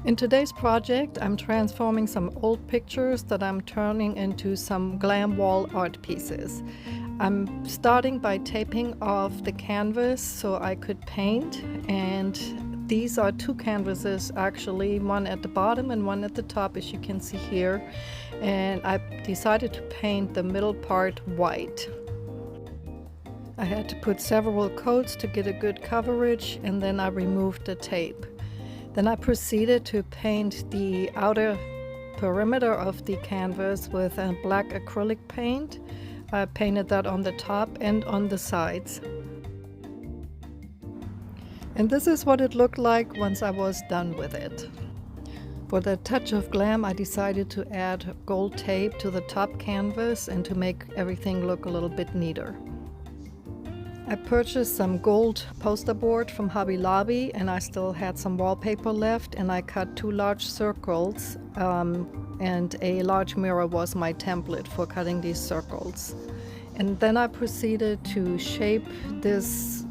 In today's project, I'm transforming some old pictures that I'm turning into some glam wall art pieces. I'm starting by taping off the canvas so I could paint, and these are two canvases actually, one at the bottom and one at the top, as you can see here, and I decided to paint the middle part white. I had to put several coats to get a good coverage, and then I removed the tape. Then I proceeded to paint the outer perimeter of the canvas with a black acrylic paint. I painted that on the top and on the sides. And this is what it looked like once I was done with it. For the touch of glam, I decided to add gold tape to the top canvas and to make everything look a little bit neater. I purchased some gold poster board from Hobby Lobby, and I still had some wallpaper left, and I cut 2 large circles, and a large mirror was my template for cutting these circles. And then I proceeded to shape this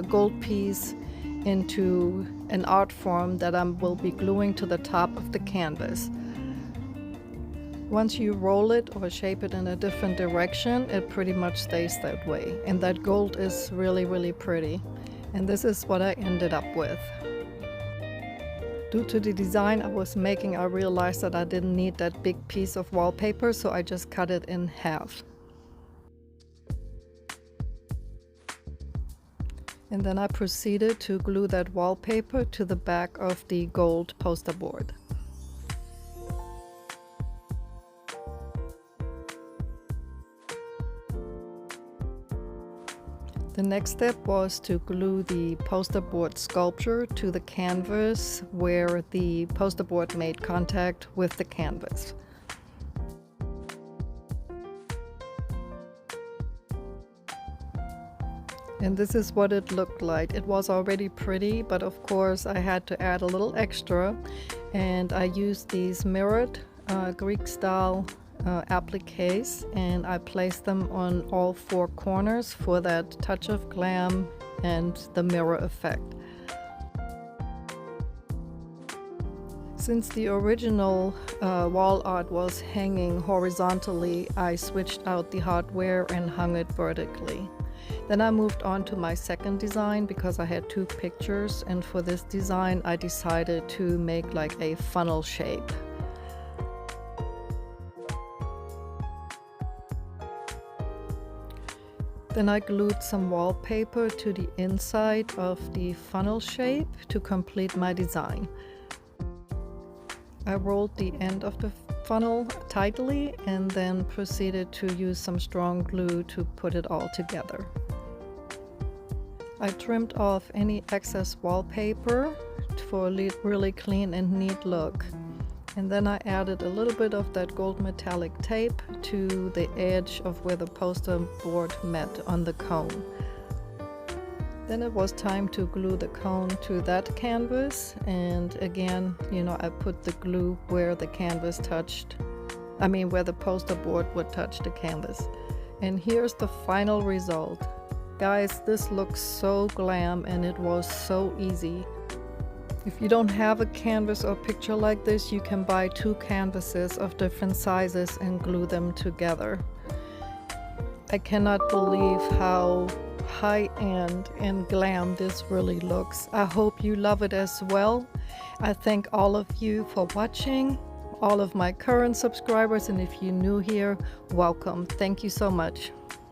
gold piece into an art form that I will be gluing to the top of the canvas. Once you roll it or shape it in a different direction, it pretty much stays that way. And that gold is really, really pretty. And this is what I ended up with. Due to the design I was making, I realized that I didn't need that big piece of wallpaper, so I just cut it in half. And then I proceeded to glue that wallpaper to the back of the gold poster board. The next step was to glue the poster board sculpture to the canvas where the poster board made contact with the canvas. And this is what it looked like. It was already pretty, but of course I had to add a little extra, and I used these mirrored Greek style appliques, and I placed them on all 4 corners for that touch of glam and the mirror effect. Since the original wall art was hanging horizontally, I switched out the hardware and hung it vertically. Then I moved on to my second design because I had 2 pictures, and for this design I decided to make like a funnel shape. Then I glued some wallpaper to the inside of the funnel shape to complete my design. I rolled the end of the funnel tightly and then proceeded to use some strong glue to put it all together. I trimmed off any excess wallpaper for a really clean and neat look. And then I added a little bit of that gold metallic tape to the edge of where the poster board met on the cone. Then it was time to glue the cone to that canvas, and again, I put the glue where the canvas touched, where the poster board would touch the canvas. And here's the final result. Guys, this looks so glam, and it was so easy. If you don't have a canvas or picture like this, you can buy 2 canvases of different sizes and glue them together. I cannot believe how high-end and glam this really looks. I hope you love it as well. I thank all of you for watching, all of my current subscribers, and if you're new here, welcome. Thank you so much.